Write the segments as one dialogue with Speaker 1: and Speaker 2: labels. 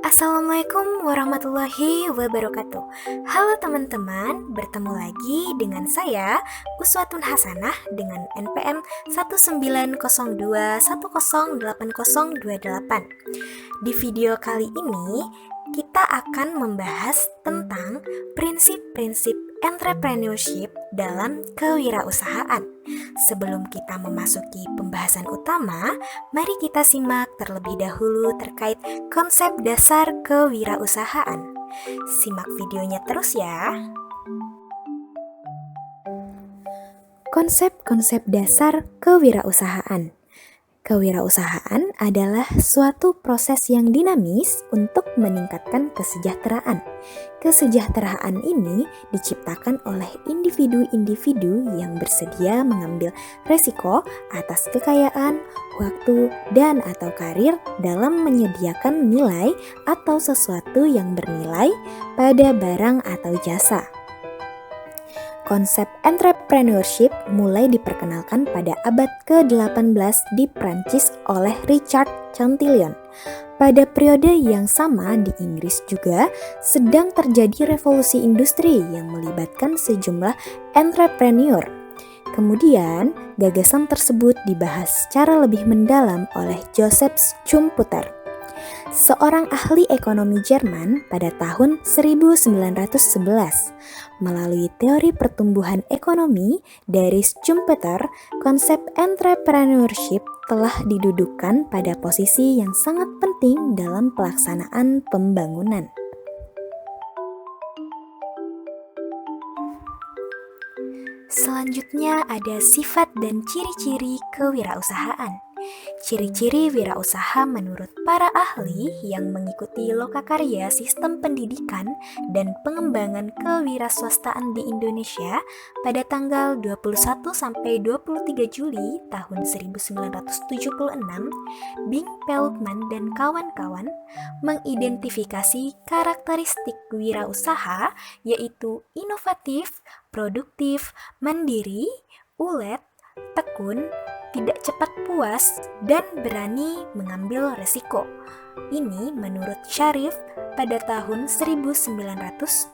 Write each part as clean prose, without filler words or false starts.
Speaker 1: Assalamualaikum warahmatullahi wabarakatuh. Halo teman-teman, bertemu lagi dengan saya Uswatun Hasanah dengan NPM 1902108028. Di video kali ini kita akan membahas tentang prinsip-prinsip entrepreneurship dalam kewirausahaan. Sebelum kita memasuki pembahasan utama, mari kita simak terlebih dahulu terkait konsep dasar kewirausahaan. Simak videonya terus ya. Konsep-konsep dasar kewirausahaan. Kewirausahaan adalah suatu proses yang dinamis untuk meningkatkan kesejahteraan. Kesejahteraan ini diciptakan oleh individu-individu yang bersedia mengambil resiko atas kekayaan, waktu, dan atau karir dalam menyediakan nilai atau sesuatu yang bernilai pada barang atau jasa. Konsep entrepreneurship mulai diperkenalkan pada abad ke-18 di Prancis oleh Richard Cantillon. Pada periode yang sama di Inggris juga sedang terjadi revolusi industri yang melibatkan sejumlah entrepreneur. Kemudian, gagasan tersebut dibahas secara lebih mendalam oleh Joseph Schumpeter, seorang ahli ekonomi Jerman pada tahun 1911. Melalui teori pertumbuhan ekonomi dari Schumpeter, konsep entrepreneurship telah didudukan pada posisi yang sangat penting dalam pelaksanaan pembangunan. Selanjutnya ada sifat dan ciri-ciri kewirausahaan. Ciri-ciri wirausaha menurut para ahli yang mengikuti lokakarya sistem pendidikan dan pengembangan kewirausahaan di Indonesia pada tanggal 21 sampai 23 Juli tahun 1976, Bing Peltman dan kawan-kawan mengidentifikasi karakteristik wirausaha yaitu inovatif, produktif, mandiri, ulet, tekun, tidak cepat puas, dan berani mengambil resiko. Ini menurut Syarif pada tahun 1976.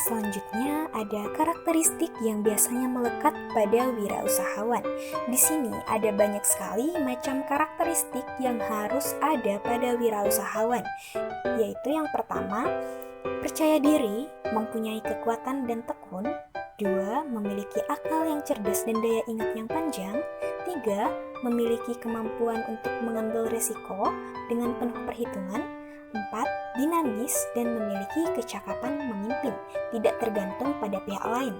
Speaker 1: Selanjutnya ada karakteristik yang biasanya melekat pada wirausahawan. Di sini ada banyak sekali macam karakteristik yang harus ada pada wirausahawan, yaitu yang pertama, percaya diri, mempunyai kekuatan dan tekun. 2. Memiliki akal yang cerdas dan daya ingat yang panjang. 3. Memiliki kemampuan untuk mengambil risiko dengan penuh perhitungan. 4. Dinamis dan memiliki kecakapan memimpin, tidak tergantung pada pihak lain.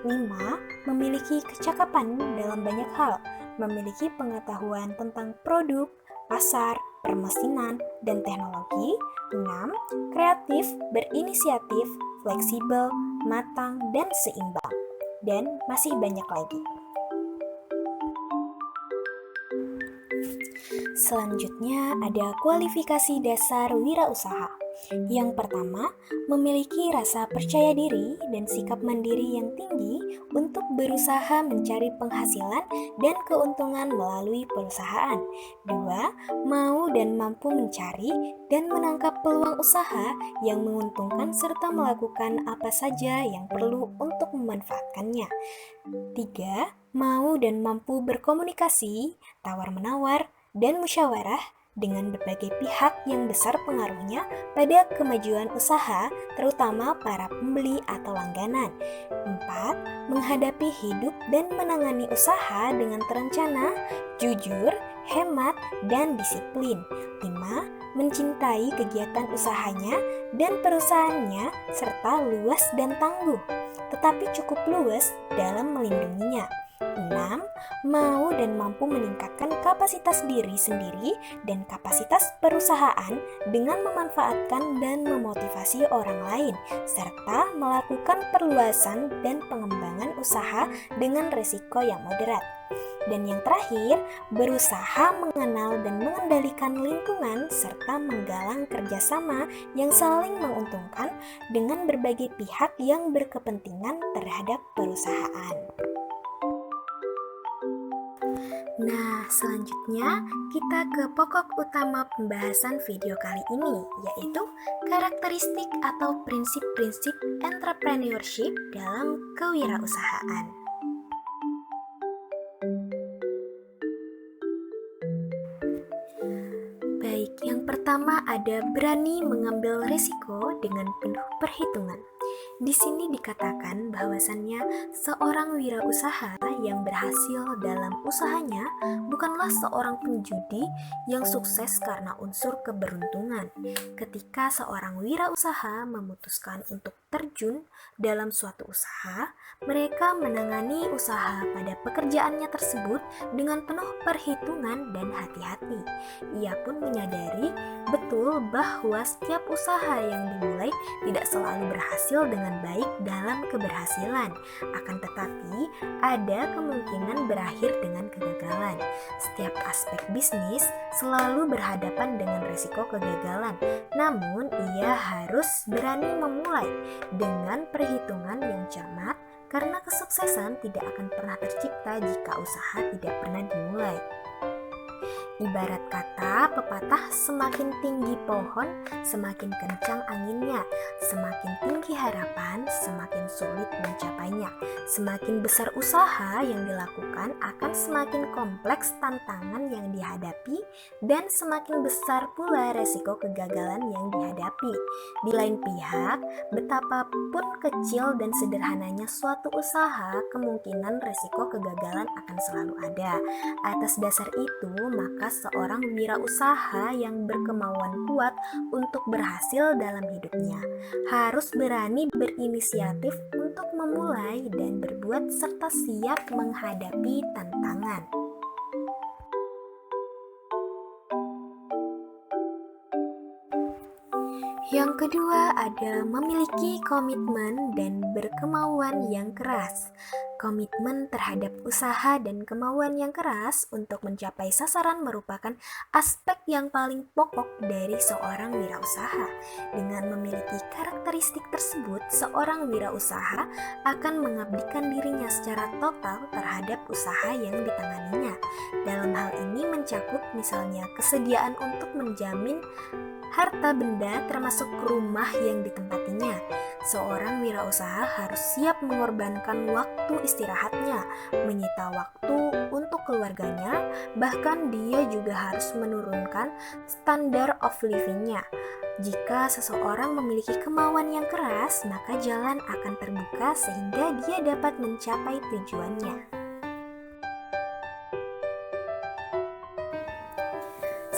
Speaker 1: 5. Memiliki kecakapan dalam banyak hal, memiliki pengetahuan tentang produk, pasar, permesinan, dan teknologi. 6. Kreatif, berinisiatif, fleksibel, matang, dan seimbang. Dan masih banyak lagi. Selanjutnya ada kualifikasi dasar wirausaha. Yang pertama, memiliki rasa percaya diri dan sikap mandiri yang tinggi untuk berusaha mencari penghasilan dan keuntungan melalui perusahaan. 2. Mau dan mampu mencari dan menangkap peluang usaha yang menguntungkan serta melakukan apa saja yang perlu untuk memanfaatkannya. 3. Mau dan mampu berkomunikasi, tawar-menawar, dan musyawarah dengan berbagai pihak yang besar pengaruhnya pada kemajuan usaha, terutama para pembeli atau langganan. 4. Menghadapi hidup dan menangani usaha dengan terencana, jujur, hemat, dan disiplin. 5. Mencintai kegiatan usahanya dan perusahaannya serta luas dan tangguh, tetapi cukup luas dalam melindunginya. 6. Mau dan mampu meningkatkan kapasitas diri sendiri dan kapasitas perusahaan dengan memanfaatkan dan memotivasi orang lain, serta melakukan perluasan dan pengembangan usaha dengan risiko yang moderat. Dan yang terakhir, berusaha mengenal dan mengendalikan lingkungan serta menggalang kerjasama yang saling menguntungkan dengan berbagai pihak yang berkepentingan terhadap perusahaan. Nah, selanjutnya kita ke pokok utama pembahasan video kali ini, yaitu karakteristik atau prinsip-prinsip entrepreneurship dalam kewirausahaan. Baik, yang pertama ada berani mengambil risiko dengan penuh perhitungan. Di sini dikatakan bahwasannya seorang wirausaha yang berhasil dalam usahanya bukanlah seorang penjudi yang sukses karena unsur keberuntungan. Ketika seorang wirausaha memutuskan untuk terjun dalam suatu usaha, mereka menangani usaha pada pekerjaannya tersebut dengan penuh perhitungan dan hati-hati. Ia pun menyadari betul bahwa setiap usaha yang dimulai tidak selalu berhasil dengan baik dalam keberhasilan, akan tetapi ada kemungkinan berakhir dengan kegagalan. Setiap aspek bisnis selalu berhadapan dengan risiko kegagalan, namun ia harus berani memulai dengan perhitungan yang cermat karena kesuksesan tidak akan pernah tercipta jika usaha tidak pernah dimulai. Ibarat kata pepatah, semakin tinggi pohon, semakin kencang anginnya. Semakin tinggi harapan, semakin sulit mencapainya. Semakin besar usaha yang dilakukan, akan semakin kompleks tantangan yang dihadapi, dan semakin besar pula resiko kegagalan yang dihadapi. Di lain pihak, betapapun kecil dan sederhananya suatu usaha, kemungkinan resiko kegagalan akan selalu ada. Atas dasar itu, maka seorang wirausaha yang berkemauan kuat untuk berhasil dalam hidupnya harus berani berinisiatif untuk memulai dan berbuat serta siap menghadapi tantangan. Yang kedua ada memiliki komitmen dan berkemauan yang keras. Komitmen terhadap usaha dan kemauan yang keras untuk mencapai sasaran merupakan aspek yang paling pokok dari seorang wirausaha. Dengan memiliki karakteristik tersebut, seorang wirausaha akan mengabdikan dirinya secara total terhadap usaha yang ditanganinya. Dalam hal ini mencakup misalnya kesediaan untuk menjamin harta benda termasuk rumah yang ditempatinya. Seorang wirausaha harus siap mengorbankan waktu istirahatnya, menyita waktu untuk keluarganya, bahkan dia juga harus menurunkan standar of living-nya. Jika seseorang memiliki kemauan yang keras, maka jalan akan terbuka sehingga dia dapat mencapai tujuannya.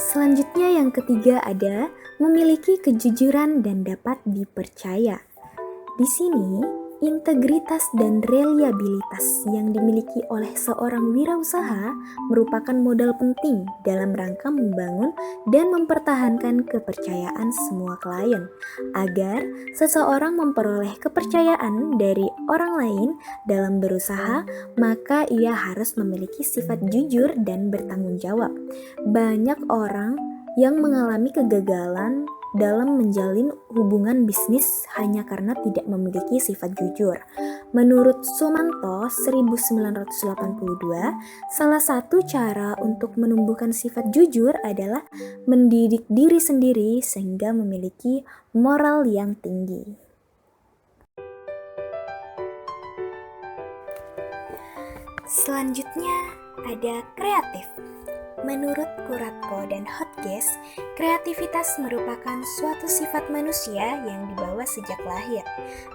Speaker 1: Selanjutnya yang ketiga ada memiliki kejujuran dan dapat dipercaya. Di sini, integritas dan reliabilitas yang dimiliki oleh seorang wirausaha merupakan modal penting dalam rangka membangun dan mempertahankan kepercayaan semua klien. Agar seseorang memperoleh kepercayaan dari orang lain dalam berusaha, maka ia harus memiliki sifat jujur dan bertanggung jawab. Banyak orang yang mengalami kegagalan dalam menjalin hubungan bisnis hanya karena tidak memiliki sifat jujur. Menurut Sumanto 1982, salah satu cara untuk menumbuhkan sifat jujur adalah mendidik diri sendiri sehingga memiliki moral yang tinggi. Selanjutnya ada kreatif. Menurut Kuratko dan Hotges, kreativitas merupakan suatu sifat manusia yang dibawa sejak lahir.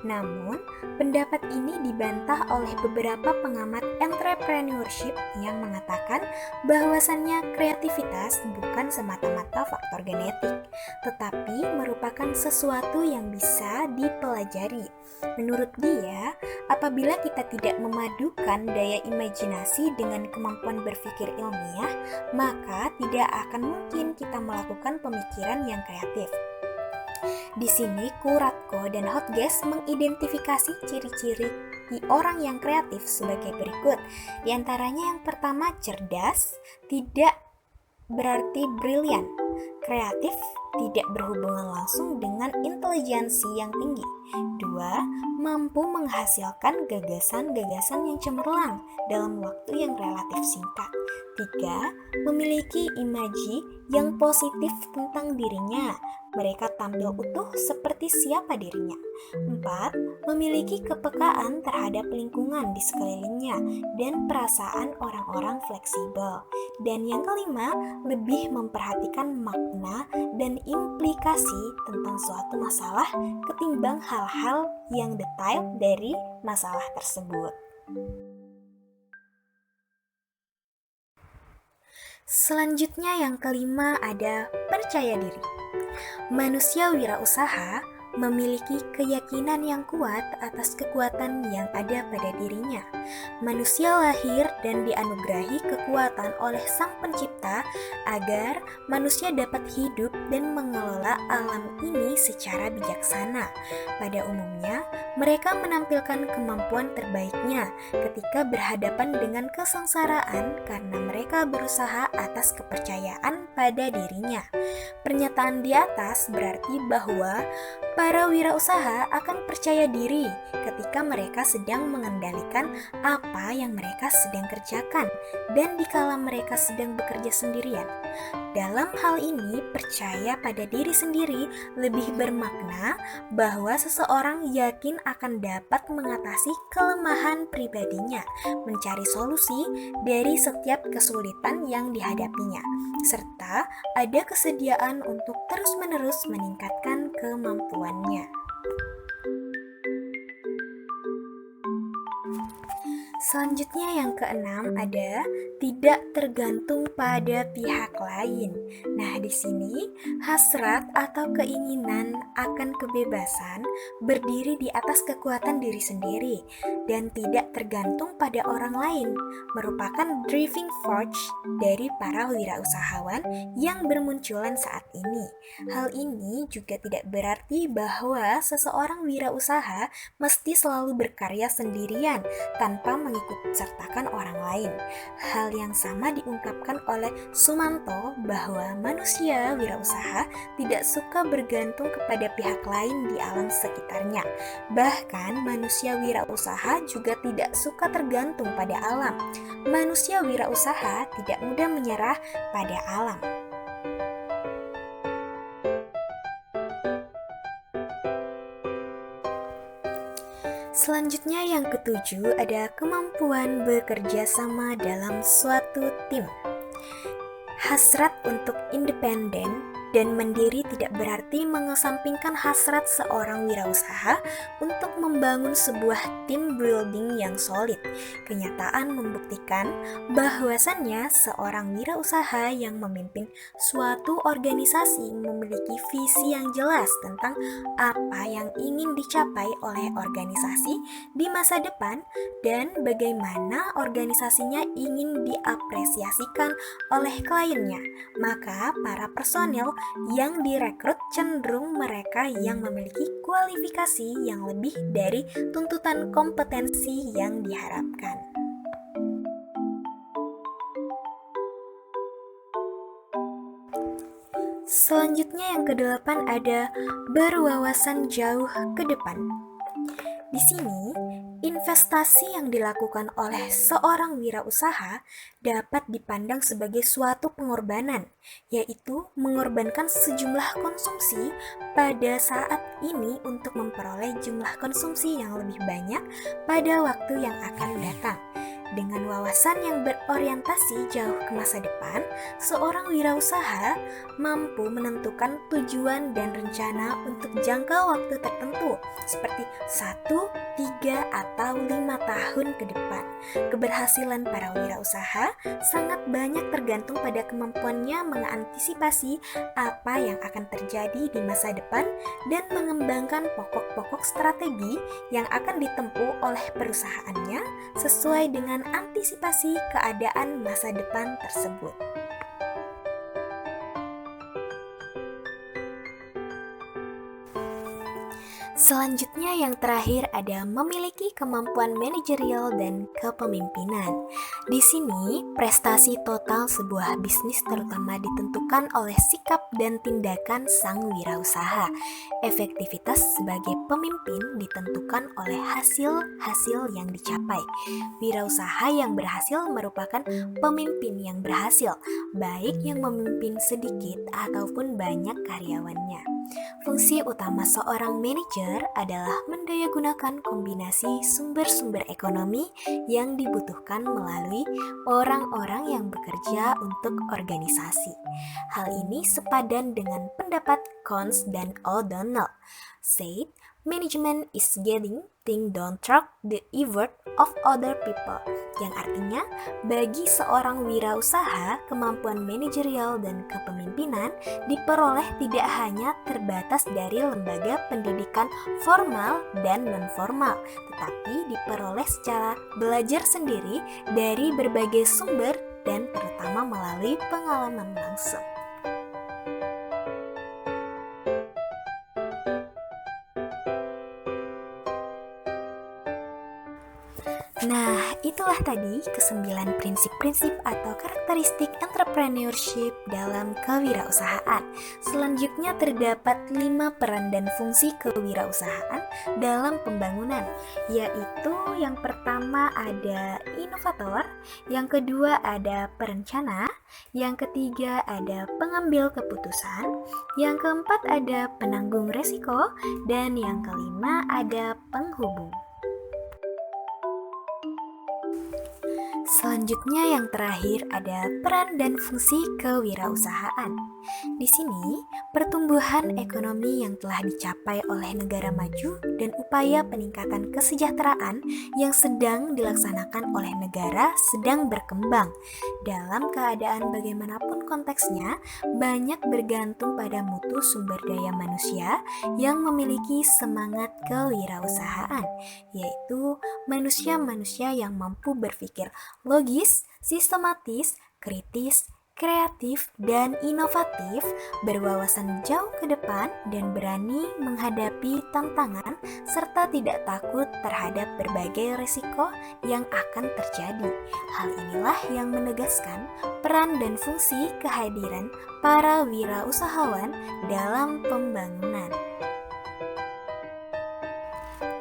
Speaker 1: Namun, pendapat ini dibantah oleh beberapa pengamat entrepreneurship yang mengatakan bahwasannya kreativitas bukan semata-mata faktor genetik, tetapi merupakan sesuatu yang bisa dipelajari. Menurut dia, apabila kita tidak memadukan daya imajinasi dengan kemampuan berpikir ilmiah, maka tidak akan mungkin kita melakukan pemikiran yang kreatif. Di sini Kuratko dan Hotges mengidentifikasi ciri-ciri orang yang kreatif sebagai berikut. Di antaranya yang pertama cerdas, tidak berarti brilian. kreatif tidak berhubungan langsung dengan intelijensi yang tinggi. 2. Mampu menghasilkan gagasan-gagasan yang cemerlang dalam waktu yang relatif singkat. 3. Memiliki imaji yang positif tentang dirinya. Mereka tampil utuh seperti siapa dirinya. 4. Memiliki kepekaan terhadap lingkungan di sekelilingnya dan perasaan orang-orang fleksibel. Dan yang kelima, lebih memperhatikan makna dan implikasi tentang suatu masalah ketimbang hal-hal yang detail dari masalah tersebut. Selanjutnya yang kelima ada percaya diri. Manusia wirausaha memiliki keyakinan yang kuat atas kekuatan yang ada pada dirinya. Manusia lahir dan dianugerahi kekuatan oleh Sang Pencipta agar manusia dapat hidup dan mengelola alam ini secara bijaksana. Pada umumnya, mereka menampilkan kemampuan terbaiknya ketika berhadapan dengan kesengsaraan karena mereka berusaha atas kepercayaan pada dirinya. Pernyataan di atas berarti bahwa para wirausaha akan percaya diri ketika mereka sedang mengendalikan apa yang mereka sedang kerjakan dan dikala mereka sedang bekerja sendirian. Dalam hal ini, percaya pada diri sendiri lebih bermakna bahwa seseorang yakin akan dapat mengatasi kelemahan pribadinya, mencari solusi dari setiap kesulitan yang dihadapinya, serta ada kesediaan untuk terus-menerus meningkatkan kemampuannya. Selanjutnya yang keenam ada tidak tergantung pada pihak lain. Nah, di sini hasrat atau keinginan akan kebebasan berdiri di atas kekuatan diri sendiri dan tidak tergantung pada orang lain, merupakan driving force dari para wirausahawan yang bermunculan saat ini. Hal ini juga tidak berarti bahwa seseorang wirausaha mesti selalu berkarya sendirian tanpa mengikut sertakan orang lain. Hal yang sama diungkapkan oleh Sumanto bahwa manusia wirausaha tidak suka bergantung kepada pihak lain di alam sekitarnya. Bahkan manusia wirausaha juga tidak suka tergantung pada alam. Manusia wirausaha tidak mudah menyerah pada alam. Selanjutnya yang ketujuh ada kemampuan bekerja sama dalam suatu tim. Hasrat untuk independen dan mandiri tidak berarti mengesampingkan hasrat seorang wirausaha untuk membangun sebuah team building yang solid. Kenyataan membuktikan bahwasannya seorang wirausaha yang memimpin suatu organisasi memiliki visi yang jelas tentang apa yang ingin dicapai oleh organisasi di masa depan dan bagaimana organisasinya ingin diapresiasikan oleh kliennya. Maka para personil yang direkrut cenderung mereka yang memiliki kualifikasi yang lebih dari tuntutan kompetensi yang diharapkan. Selanjutnya yang kedelapan ada berwawasan jauh ke depan. Di sini, investasi yang dilakukan oleh seorang wirausaha dapat dipandang sebagai suatu pengorbanan, yaitu mengorbankan sejumlah konsumsi pada saat ini untuk memperoleh jumlah konsumsi yang lebih banyak pada waktu yang akan datang. Dengan wawasan yang berorientasi jauh ke masa depan, seorang wirausaha mampu menentukan tujuan dan rencana untuk jangka waktu tertentu, seperti 1, 3, atau 5 tahun ke depan. Keberhasilan para wirausaha sangat banyak tergantung pada kemampuannya mengantisipasi apa yang akan terjadi di masa depan dan mengembangkan pokok-pokok strategi yang akan ditempuh oleh perusahaannya sesuai dengan antisipasi keadaan masa depan tersebut. Selanjutnya yang terakhir ada memiliki kemampuan manajerial dan kepemimpinan. Di sini, prestasi total sebuah bisnis terutama ditentukan oleh sikap dan tindakan sang wirausaha. Efektivitas sebagai pemimpin ditentukan oleh hasil-hasil yang dicapai. Wirausaha yang berhasil merupakan pemimpin yang berhasil, baik yang memimpin sedikit ataupun banyak karyawannya. Fungsi utama seorang manajer adalah mendayagunakan kombinasi sumber-sumber ekonomi yang dibutuhkan melalui orang-orang yang bekerja untuk organisasi. Hal ini sepadan dengan pendapat Cons dan O'Donnell. Said, management is getting things done through the effort of other people, yang artinya bagi seorang wirausaha kemampuan manajerial dan kepemimpinan diperoleh tidak hanya terbatas dari lembaga pendidikan formal dan non-formal, tetapi diperoleh secara belajar sendiri dari berbagai sumber dan terutama melalui pengalaman langsung. Nah, itulah tadi ke-9 prinsip-prinsip atau karakteristik entrepreneurship dalam kewirausahaan. Selanjutnya terdapat 5 peran dan fungsi kewirausahaan dalam pembangunan, yaitu yang pertama ada inovator, yang kedua ada perencana, yang ketiga ada pengambil keputusan, yang keempat ada penanggung resiko, dan yang kelima ada penghubung. Selanjutnya yang terakhir ada peran dan fungsi kewirausahaan. Di sini, pertumbuhan ekonomi yang telah dicapai oleh negara maju dan upaya peningkatan kesejahteraan yang sedang dilaksanakan oleh negara sedang berkembang. Dalam keadaan bagaimanapun konteksnya, banyak bergantung pada mutu sumber daya manusia yang memiliki semangat kewirausahaan, yaitu manusia-manusia yang mampu berpikir logis, sistematis, kritis, kreatif, dan inovatif, berwawasan jauh ke depan dan berani menghadapi tantangan serta tidak takut terhadap berbagai risiko yang akan terjadi. Hal inilah yang menegaskan peran dan fungsi kehadiran para wirausahawan dalam pembangunan.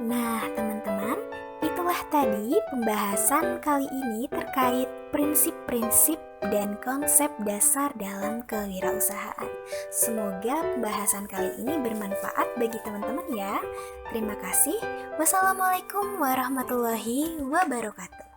Speaker 1: Nah, teman-teman, itulah tadi pembahasan kali ini terkait prinsip-prinsip dan konsep dasar dalam kewirausahaan. Semoga pembahasan kali ini bermanfaat bagi teman-teman ya. Terima kasih. Wassalamualaikum warahmatullahi wabarakatuh.